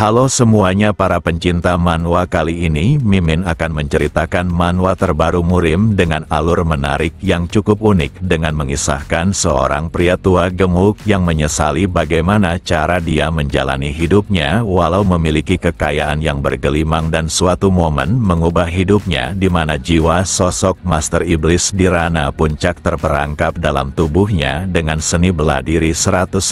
Halo semuanya para pencinta manhwa, kali ini Mimin akan menceritakan manhwa terbaru Murim dengan alur menarik yang cukup unik dengan mengisahkan seorang pria tua gemuk yang menyesali bagaimana cara dia menjalani hidupnya walau memiliki kekayaan yang bergelimang, dan suatu momen mengubah hidupnya di mana jiwa sosok Master Iblis di ranah puncak terperangkap dalam tubuhnya dengan seni bela diri 150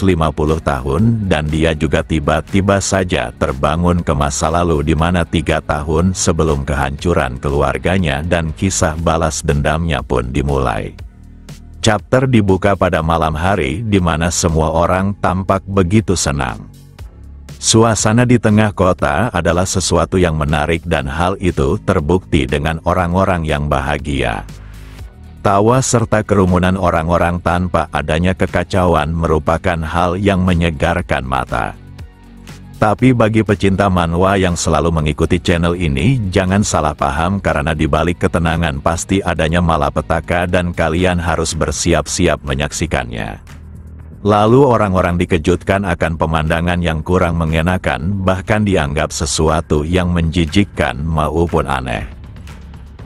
tahun, dan dia juga tiba-tiba saja terbangun ke masa lalu di mana 3 tahun sebelum kehancuran keluarganya dan kisah balas dendamnya pun dimulai. Chapter dibuka pada malam hari di mana semua orang tampak begitu senang. Suasana di tengah kota adalah sesuatu yang menarik dan hal itu terbukti dengan orang-orang yang bahagia. Tawa serta kerumunan orang-orang tanpa adanya kekacauan merupakan hal yang menyegarkan mata. Tapi bagi pecinta manhwa yang selalu mengikuti channel ini, jangan salah paham karena di balik ketenangan pasti adanya malapetaka dan kalian harus bersiap-siap menyaksikannya. Lalu orang-orang dikejutkan akan pemandangan yang kurang mengenakan, bahkan dianggap sesuatu yang menjijikkan maupun aneh.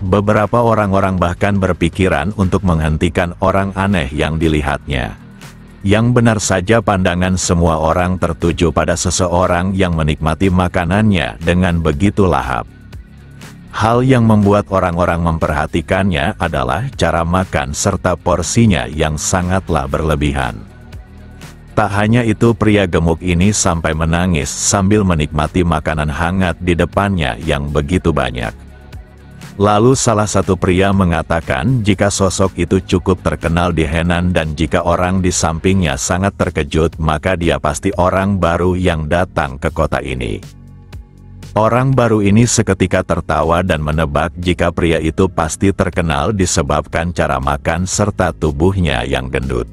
Beberapa orang-orang bahkan berpikiran untuk menghentikan orang aneh yang dilihatnya. Yang benar saja pandangan semua orang tertuju pada seseorang yang menikmati makanannya dengan begitu lahap. Hal yang membuat orang-orang memperhatikannya adalah cara makan serta porsinya yang sangatlah berlebihan. Tak hanya itu, pria gemuk ini sampai menangis sambil menikmati makanan hangat di depannya yang begitu banyak. Lalu salah satu pria mengatakan jika sosok itu cukup terkenal di Henan dan jika orang di sampingnya sangat terkejut, maka dia pasti orang baru yang datang ke kota ini. Orang baru ini seketika tertawa dan menebak jika pria itu pasti terkenal disebabkan cara makan serta tubuhnya yang gendut.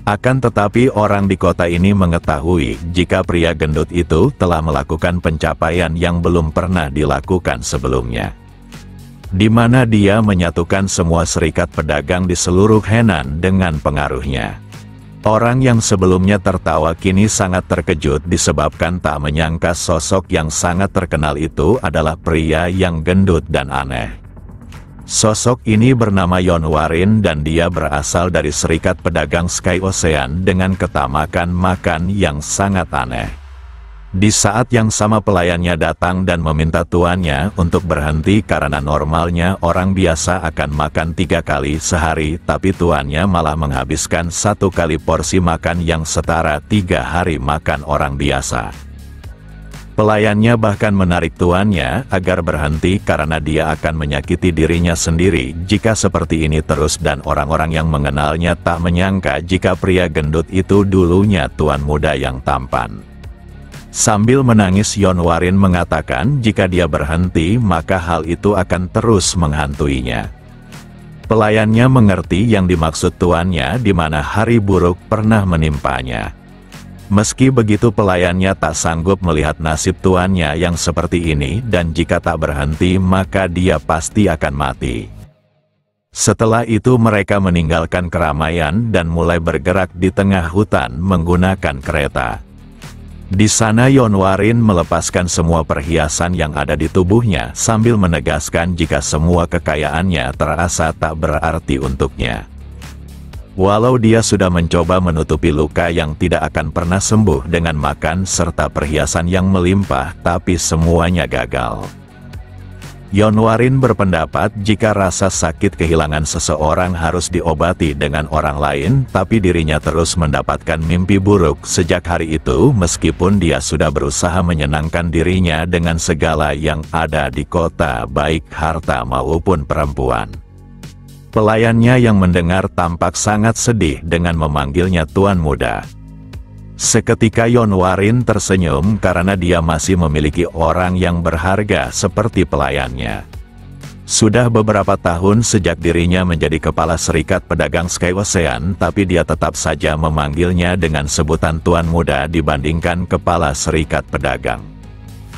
Akan tetapi orang di kota ini mengetahui jika pria gendut itu telah melakukan pencapaian yang belum pernah dilakukan sebelumnya, di mana dia menyatukan semua serikat pedagang di seluruh Henan dengan pengaruhnya. Orang yang sebelumnya tertawa kini sangat terkejut disebabkan tak menyangka sosok yang sangat terkenal itu adalah pria yang gendut dan aneh. Sosok ini bernama Yonwarin dan dia berasal dari serikat pedagang Sky Ocean dengan ketamakan makan yang sangat aneh. Di saat yang sama pelayannya datang dan meminta tuannya untuk berhenti karena normalnya orang biasa akan makan 3 kali sehari, tapi tuannya malah menghabiskan 1 kali porsi makan yang setara 3 hari makan orang biasa. Pelayannya bahkan menarik tuannya agar berhenti karena dia akan menyakiti dirinya sendiri jika seperti ini terus, dan orang-orang yang mengenalnya tak menyangka jika pria gendut itu dulunya tuan muda yang tampan. Sambil menangis, Yonwarin mengatakan jika dia berhenti maka hal itu akan terus menghantuinya. Pelayannya mengerti yang dimaksud tuannya di mana hari buruk pernah menimpanya. Meski begitu pelayannya tak sanggup melihat nasib tuannya yang seperti ini, dan jika tak berhenti maka dia pasti akan mati. Setelah itu mereka meninggalkan keramaian dan mulai bergerak di tengah hutan menggunakan kereta. Di sana Yonwarin melepaskan semua perhiasan yang ada di tubuhnya sambil menegaskan jika semua kekayaannya terasa tak berarti untuknya. Walau dia sudah mencoba menutupi luka yang tidak akan pernah sembuh dengan makan serta perhiasan yang melimpah, tapi semuanya gagal. Yonwarin berpendapat jika rasa sakit kehilangan seseorang harus diobati dengan orang lain, tapi dirinya terus mendapatkan mimpi buruk sejak hari itu meskipun dia sudah berusaha menyenangkan dirinya dengan segala yang ada di kota, baik harta maupun perempuan. Pelayannya yang mendengar tampak sangat sedih dengan memanggilnya tuan muda. Seketika Yonwarin tersenyum karena dia masih memiliki orang yang berharga seperti pelayannya. Sudah beberapa tahun sejak dirinya menjadi kepala serikat pedagang Sky Ocean, tapi dia tetap saja memanggilnya dengan sebutan tuan muda dibandingkan kepala serikat pedagang.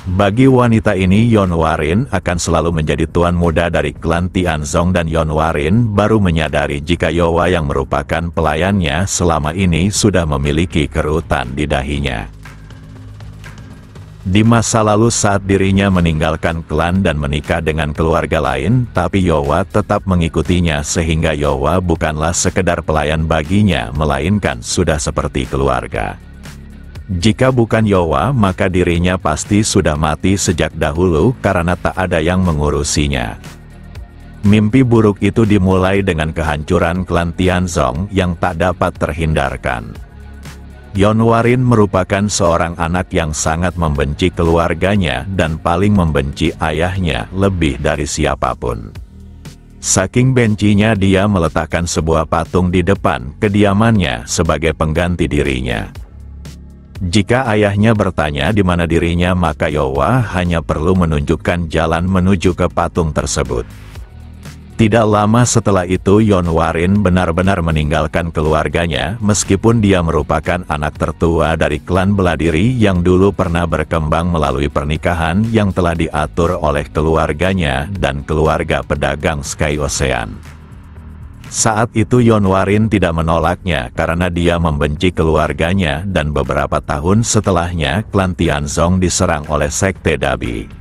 Bagi wanita ini, Yonwarin akan selalu menjadi tuan muda dari klan Tianzong, dan Yonwarin baru menyadari jika Yowa yang merupakan pelayannya selama ini sudah memiliki kerutan di dahinya. Di masa lalu saat dirinya meninggalkan klan dan menikah dengan keluarga lain, tapi Yowa tetap mengikutinya sehingga Yowa bukanlah sekedar pelayan baginya, melainkan sudah seperti keluarga. Jika bukan Yowa, maka dirinya pasti sudah mati sejak dahulu karena tak ada yang mengurusinya. Mimpi buruk itu dimulai dengan kehancuran klan Tianzong yang tak dapat terhindarkan. Yonwarin merupakan seorang anak yang sangat membenci keluarganya dan paling membenci ayahnya lebih dari siapapun. Saking bencinya dia meletakkan sebuah patung di depan kediamannya sebagai pengganti dirinya. Jika ayahnya bertanya di mana dirinya, maka Yowa hanya perlu menunjukkan jalan menuju ke patung tersebut. Tidak lama setelah itu Yonwarin benar-benar meninggalkan keluarganya meskipun dia merupakan anak tertua dari klan Beladiri yang dulu pernah berkembang melalui pernikahan yang telah diatur oleh keluarganya dan keluarga pedagang Sky Ocean. Saat itu Yonwarin tidak menolaknya karena dia membenci keluarganya dan beberapa tahun setelahnya klan Tianzong diserang oleh Sekte Dabi.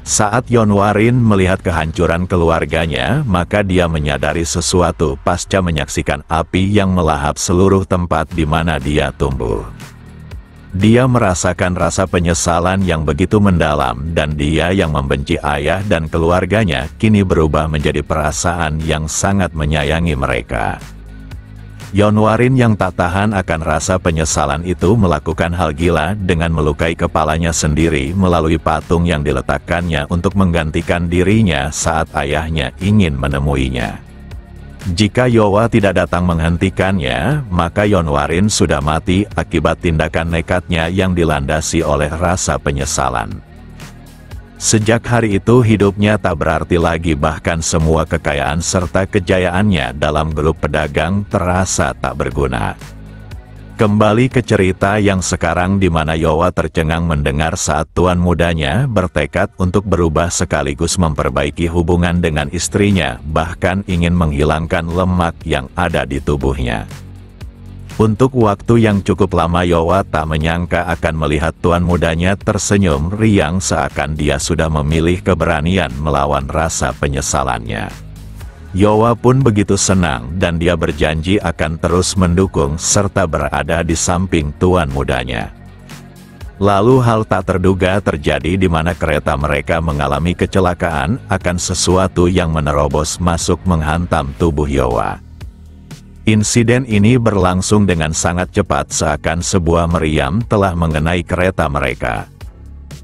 Saat Yonwarin melihat kehancuran keluarganya, maka dia menyadari sesuatu pasca menyaksikan api yang melahap seluruh tempat di mana dia tumbuh. Dia merasakan rasa penyesalan yang begitu mendalam dan dia yang membenci ayah dan keluarganya kini berubah menjadi perasaan yang sangat menyayangi mereka. Yonwarin yang tak tahan akan rasa penyesalan itu melakukan hal gila dengan melukai kepalanya sendiri melalui patung yang diletakkannya untuk menggantikan dirinya saat ayahnya ingin menemuinya. Jika Yowa tidak datang menghentikannya, maka Yonwarin sudah mati akibat tindakan nekatnya yang dilandasi oleh rasa penyesalan. Sejak hari itu hidupnya tak berarti lagi, bahkan semua kekayaan serta kejayaannya dalam grup pedagang terasa tak berguna. Kembali ke cerita yang sekarang di mana Yowa tercengang mendengar saat tuan mudanya bertekad untuk berubah sekaligus memperbaiki hubungan dengan istrinya, bahkan ingin menghilangkan lemak yang ada di tubuhnya. Untuk waktu yang cukup lama Yowa tak menyangka akan melihat tuan mudanya tersenyum riang seakan dia sudah memilih keberanian melawan rasa penyesalannya. Yowa pun begitu senang dan dia berjanji akan terus mendukung serta berada di samping tuan mudanya. Lalu hal tak terduga terjadi di mana kereta mereka mengalami kecelakaan akan sesuatu yang menerobos masuk menghantam tubuh Yowa. Insiden ini berlangsung dengan sangat cepat seakan sebuah meriam telah mengenai kereta mereka.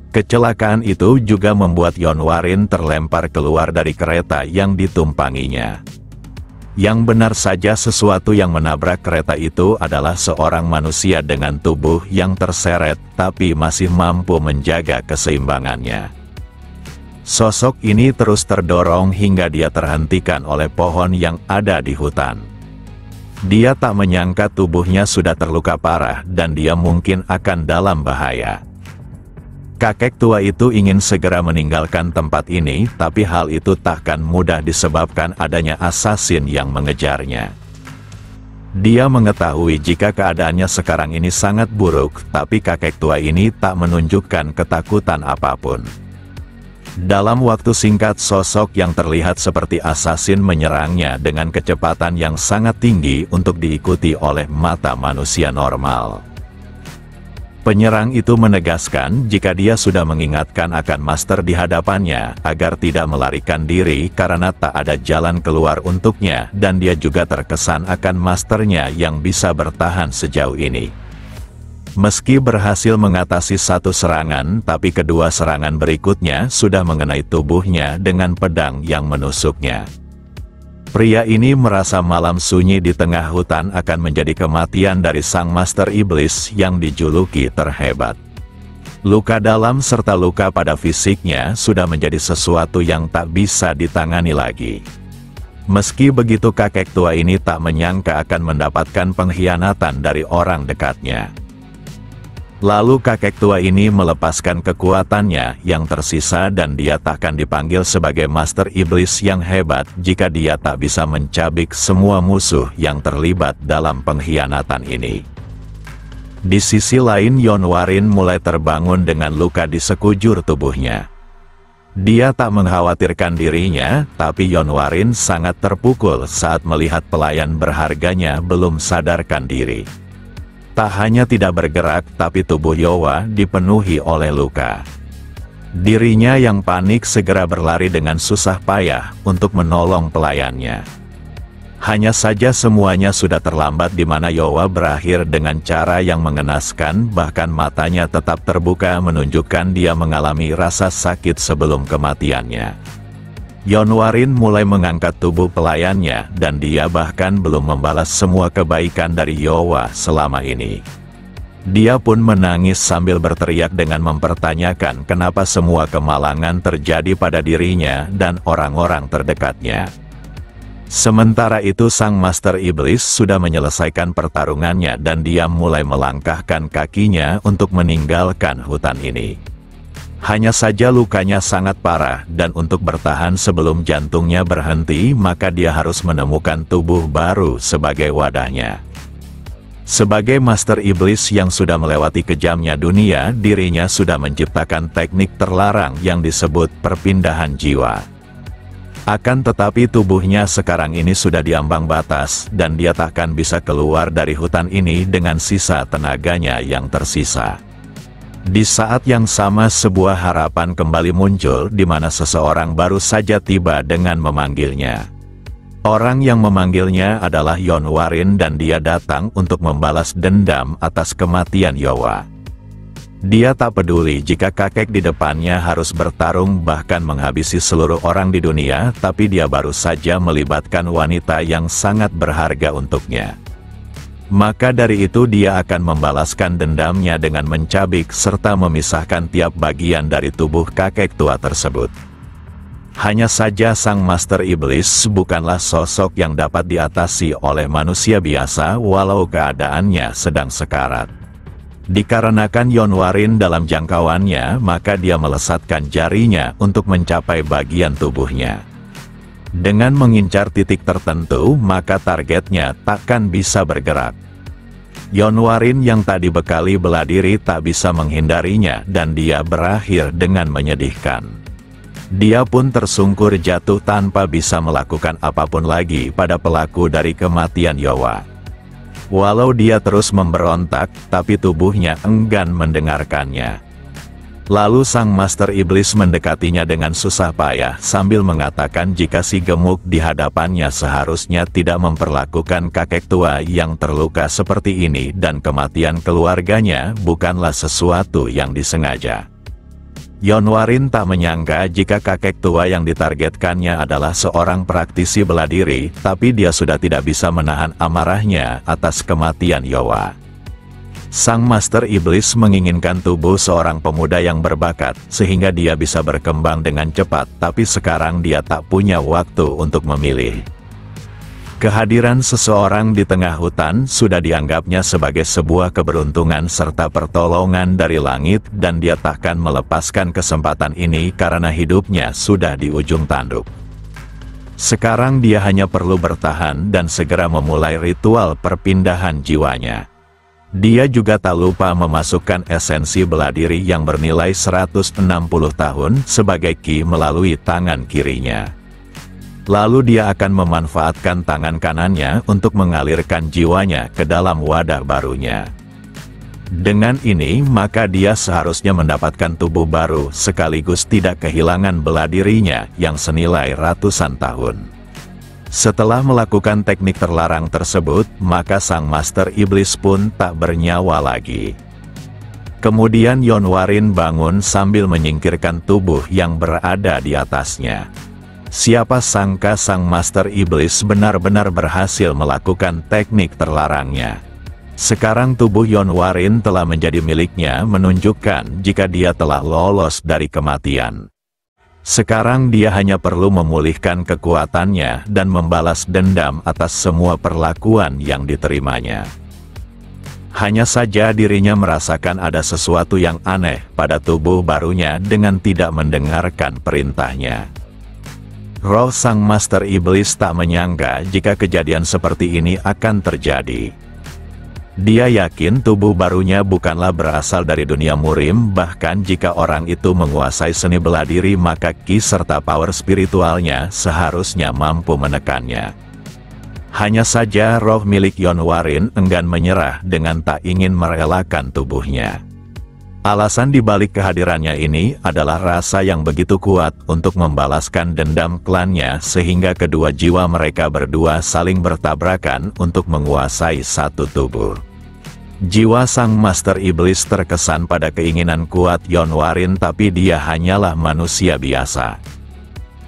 Kecelakaan itu juga membuat Yonwarin terlempar keluar dari kereta yang ditumpanginya. Yang benar saja sesuatu yang menabrak kereta itu adalah seorang manusia dengan tubuh yang terseret tapi masih mampu menjaga keseimbangannya. Sosok ini terus terdorong hingga dia terhentikan oleh pohon yang ada di hutan. Dia tak menyangka tubuhnya sudah terluka parah dan dia mungkin akan dalam bahaya. Kakek tua itu ingin segera meninggalkan tempat ini, tapi hal itu takkan mudah disebabkan adanya asasin yang mengejarnya. Dia mengetahui jika keadaannya sekarang ini sangat buruk, tapi kakek tua ini tak menunjukkan ketakutan apapun. Dalam waktu singkat sosok yang terlihat seperti asasin menyerangnya dengan kecepatan yang sangat tinggi untuk diikuti oleh mata manusia normal. Penyerang itu menegaskan jika dia sudah mengingatkan akan master di hadapannya agar tidak melarikan diri karena tak ada jalan keluar untuknya dan dia juga terkesan akan masternya yang bisa bertahan sejauh ini. Meski berhasil mengatasi satu serangan, tapi kedua serangan berikutnya sudah mengenai tubuhnya dengan pedang yang menusuknya. Pria ini merasa malam sunyi di tengah hutan akan menjadi kematian dari sang master iblis yang dijuluki terhebat. Luka dalam serta luka pada fisiknya sudah menjadi sesuatu yang tak bisa ditangani lagi. Meski begitu kakek tua ini tak menyangka akan mendapatkan pengkhianatan dari orang dekatnya. Lalu kakek tua ini melepaskan kekuatannya yang tersisa dan dia takkan dipanggil sebagai master iblis yang hebat jika dia tak bisa mencabik semua musuh yang terlibat dalam pengkhianatan ini. Di sisi lain Yonwarin mulai terbangun dengan luka di sekujur tubuhnya. Dia tak mengkhawatirkan dirinya, tapi Yonwarin sangat terpukul saat melihat pelayan berharganya belum sadarkan diri. Tak hanya tidak bergerak, tapi tubuh Yowa dipenuhi oleh luka. Dirinya yang panik segera berlari dengan susah payah untuk menolong pelayannya. Hanya saja semuanya sudah terlambat di mana Yowa berakhir dengan cara yang mengenaskan, bahkan matanya tetap terbuka menunjukkan dia mengalami rasa sakit sebelum kematiannya. Yonwarin mulai mengangkat tubuh pelayannya dan dia bahkan belum membalas semua kebaikan dari Yowa selama ini. Dia pun menangis sambil berteriak dengan mempertanyakan kenapa semua kemalangan terjadi pada dirinya dan orang-orang terdekatnya. Sementara itu sang Master Iblis sudah menyelesaikan pertarungannya dan dia mulai melangkahkan kakinya untuk meninggalkan hutan ini. Hanya saja lukanya sangat parah dan untuk bertahan sebelum jantungnya berhenti maka dia harus menemukan tubuh baru sebagai wadahnya. Sebagai Master Iblis yang sudah melewati kejamnya dunia, dirinya sudah menciptakan teknik terlarang yang disebut perpindahan jiwa. Akan tetapi tubuhnya sekarang ini sudah diambang batas dan dia takkan bisa keluar dari hutan ini dengan sisa tenaganya yang tersisa. Di saat yang sama sebuah harapan kembali muncul di mana seseorang baru saja tiba dengan memanggilnya. Orang yang memanggilnya adalah Yonwarin dan dia datang untuk membalas dendam atas kematian Yowa. Dia tak peduli jika kakek di depannya harus bertarung bahkan menghabisi seluruh orang di dunia, tapi dia baru saja melibatkan wanita yang sangat berharga untuknya. Maka dari itu dia akan membalaskan dendamnya dengan mencabik serta memisahkan tiap bagian dari tubuh kakek tua tersebut. Hanya saja sang Master Iblis bukanlah sosok yang dapat diatasi oleh manusia biasa walau keadaannya sedang sekarat. Dikarenakan Yonwarin dalam jangkauannya, maka dia melesatkan jarinya untuk mencapai bagian tubuhnya. Dengan mengincar titik tertentu, maka targetnya takkan bisa bergerak. Yonwarin yang tadi bekali bela diri tak bisa menghindarinya dan dia berakhir dengan menyedihkan. Dia pun tersungkur jatuh tanpa bisa melakukan apapun lagi pada pelaku dari kematian Yowa. Walau dia terus memberontak, tapi tubuhnya enggan mendengarkannya. Lalu sang Master Iblis mendekatinya dengan susah payah sambil mengatakan jika si gemuk di hadapannya seharusnya tidak memperlakukan kakek tua yang terluka seperti ini dan kematian keluarganya bukanlah sesuatu yang disengaja. Yonwarin tak menyangka jika kakek tua yang ditargetkannya adalah seorang praktisi bela diri, tapi dia sudah tidak bisa menahan amarahnya atas kematian Yowa. Sang Master Iblis menginginkan tubuh seorang pemuda yang berbakat, sehingga dia bisa berkembang dengan cepat, tapi sekarang dia tak punya waktu untuk memilih. Kehadiran seseorang di tengah hutan sudah dianggapnya sebagai sebuah keberuntungan serta pertolongan dari langit dan dia takkan melepaskan kesempatan ini karena hidupnya sudah di ujung tanduk. Sekarang dia hanya perlu bertahan dan segera memulai ritual perpindahan jiwanya. Dia juga tak lupa memasukkan esensi bela diri yang bernilai 160 tahun sebagai ki melalui tangan kirinya. Lalu dia akan memanfaatkan tangan kanannya untuk mengalirkan jiwanya ke dalam wadah barunya. Dengan ini, maka dia seharusnya mendapatkan tubuh baru sekaligus tidak kehilangan bela dirinya yang senilai ratusan tahun. Setelah melakukan teknik terlarang tersebut, maka sang Master Iblis pun tak bernyawa lagi. Kemudian Yonwarin bangun sambil menyingkirkan tubuh yang berada di atasnya. Siapa sangka sang Master Iblis benar-benar berhasil melakukan teknik terlarangnya. Sekarang tubuh Yonwarin telah menjadi miliknya, menunjukkan jika dia telah lolos dari kematian. Sekarang dia hanya perlu memulihkan kekuatannya dan membalas dendam atas semua perlakuan yang diterimanya. Hanya saja dirinya merasakan ada sesuatu yang aneh pada tubuh barunya dengan tidak mendengarkan perintahnya. Roh sang Master Iblis tak menyangka jika kejadian seperti ini akan terjadi. Dia yakin tubuh barunya bukanlah berasal dari dunia murim, bahkan jika orang itu menguasai seni bela diri maka ki serta power spiritualnya seharusnya mampu menekannya. Hanya saja roh milik Yonwarin enggan menyerah dengan tak ingin merelakan tubuhnya. Alasan dibalik kehadirannya ini adalah rasa yang begitu kuat untuk membalaskan dendam klannya sehingga kedua jiwa mereka berdua saling bertabrakan untuk menguasai satu tubuh. Jiwa sang Master Iblis terkesan pada keinginan kuat Yonwarin, tapi dia hanyalah manusia biasa.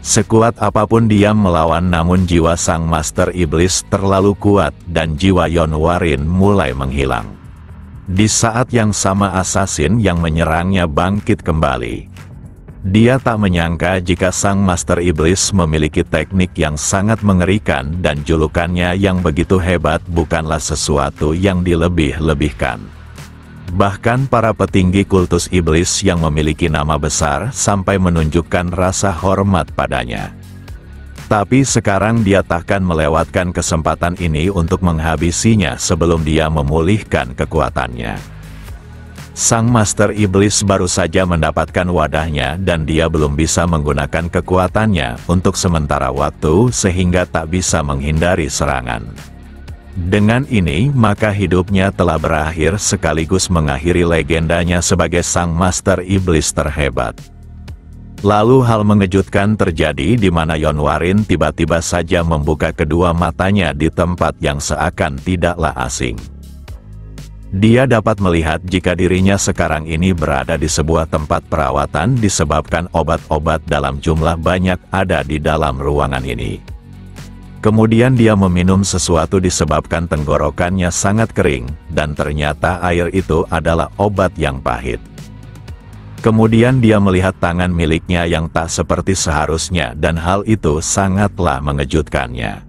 Sekuat apapun dia melawan, namun jiwa sang Master Iblis terlalu kuat dan jiwa Yonwarin mulai menghilang. Di saat yang sama assassin yang menyerangnya bangkit kembali. Dia tak menyangka jika sang Master Iblis memiliki teknik yang sangat mengerikan dan julukannya yang begitu hebat bukanlah sesuatu yang dilebih-lebihkan. Bahkan para petinggi kultus iblis yang memiliki nama besar sampai menunjukkan rasa hormat padanya. Tapi sekarang dia takkan melewatkan kesempatan ini untuk menghabisinya sebelum dia memulihkan kekuatannya. Sang Master Iblis baru saja mendapatkan wadahnya dan dia belum bisa menggunakan kekuatannya untuk sementara waktu sehingga tak bisa menghindari serangan. Dengan ini maka hidupnya telah berakhir sekaligus mengakhiri legendanya sebagai Sang Master Iblis terhebat. Lalu hal mengejutkan terjadi di mana Yonwarin tiba-tiba saja membuka kedua matanya di tempat yang seakan tidaklah asing. Dia dapat melihat jika dirinya sekarang ini berada di sebuah tempat perawatan disebabkan obat-obat dalam jumlah banyak ada di dalam ruangan ini. Kemudian dia meminum sesuatu disebabkan tenggorokannya sangat kering, dan ternyata air itu adalah obat yang pahit. Kemudian dia melihat tangan miliknya yang tak seperti seharusnya dan hal itu sangatlah mengejutkannya.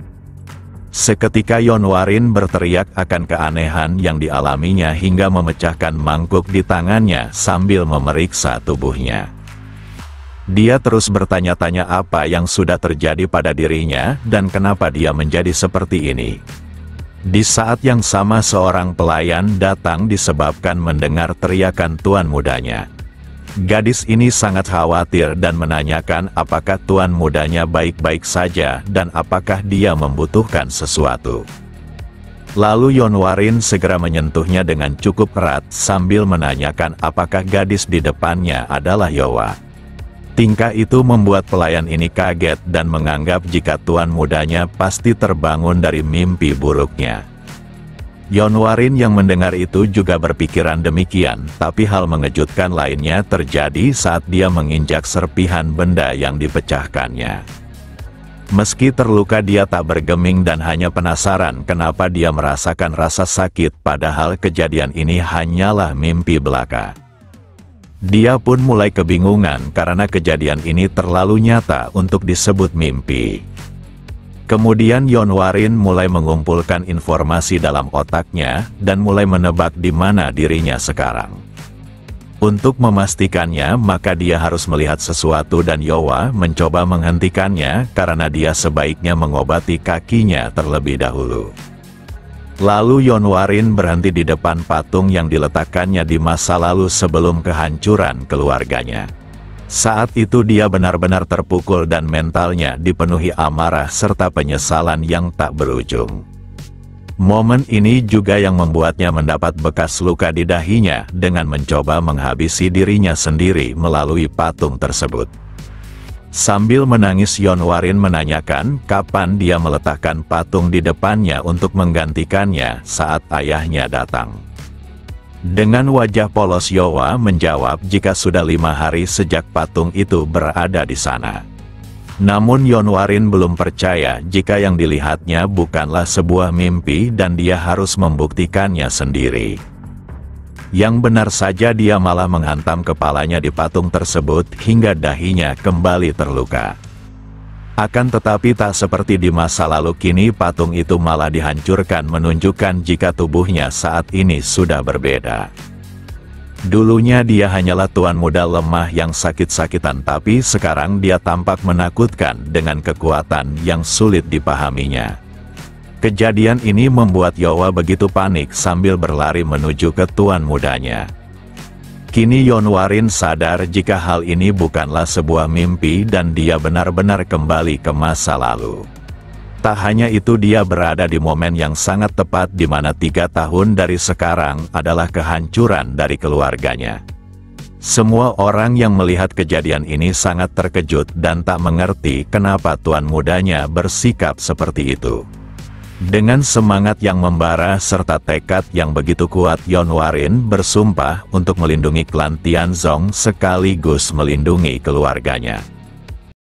Seketika Yonwarin berteriak akan keanehan yang dialaminya hingga memecahkan mangkuk di tangannya sambil memeriksa tubuhnya. Dia terus bertanya-tanya apa yang sudah terjadi pada dirinya dan kenapa dia menjadi seperti ini. Di saat yang sama seorang pelayan datang disebabkan mendengar teriakan tuan mudanya. Gadis ini sangat khawatir dan menanyakan apakah tuan mudanya baik-baik saja dan apakah dia membutuhkan sesuatu. Lalu Yonwarin segera menyentuhnya dengan cukup erat sambil menanyakan apakah gadis di depannya adalah Yowa. Tingkah itu membuat pelayan ini kaget dan menganggap jika tuan mudanya pasti terbangun dari mimpi buruknya. Yonwarin yang mendengar itu juga berpikiran demikian, tapi hal mengejutkan lainnya terjadi saat dia menginjak serpihan benda yang dipecahkannya. Meski terluka dia tak bergeming dan hanya penasaran kenapa dia merasakan rasa sakit padahal kejadian ini hanyalah mimpi belaka. Dia pun mulai kebingungan karena kejadian ini terlalu nyata untuk disebut mimpi. Kemudian Yonwarin mulai mengumpulkan informasi dalam otaknya dan mulai menebak di mana dirinya sekarang. Untuk memastikannya maka dia harus melihat sesuatu dan Yowa mencoba menghentikannya karena dia sebaiknya mengobati kakinya terlebih dahulu. Lalu Yonwarin berhenti di depan patung yang diletakkannya di masa lalu sebelum kehancuran keluarganya. Saat itu dia benar-benar terpukul dan mentalnya dipenuhi amarah serta penyesalan yang tak berujung. Momen ini juga yang membuatnya mendapat bekas luka di dahinya dengan mencoba menghabisi dirinya sendiri melalui patung tersebut. Sambil menangis Yonwarin menanyakan kapan dia meletakkan patung di depannya untuk menggantikannya saat ayahnya datang. Dengan wajah polos Yowa menjawab jika sudah 5 hari sejak patung itu berada di sana. Namun Yonwarin belum percaya jika yang dilihatnya bukanlah sebuah mimpi dan dia harus membuktikannya sendiri. Yang benar saja dia malah menghantam kepalanya di patung tersebut hingga dahinya kembali terluka. Akan tetapi tak seperti di masa lalu, kini patung itu malah dihancurkan menunjukkan jika tubuhnya saat ini sudah berbeda. Dulunya dia hanyalah tuan muda lemah yang sakit-sakitan, tapi sekarang dia tampak menakutkan dengan kekuatan yang sulit dipahaminya. Kejadian ini membuat Yowa begitu panik sambil berlari menuju ke tuan mudanya. Kini Yonwarin sadar jika hal ini bukanlah sebuah mimpi dan dia benar-benar kembali ke masa lalu. Tak hanya itu, dia berada di momen yang sangat tepat di mana 3 tahun dari sekarang adalah kehancuran dari keluarganya. Semua orang yang melihat kejadian ini sangat terkejut dan tak mengerti kenapa tuan mudanya bersikap seperti itu. Dengan semangat yang membara serta tekad yang begitu kuat, Yonwarin bersumpah untuk melindungi klan Tianzong sekaligus melindungi keluarganya.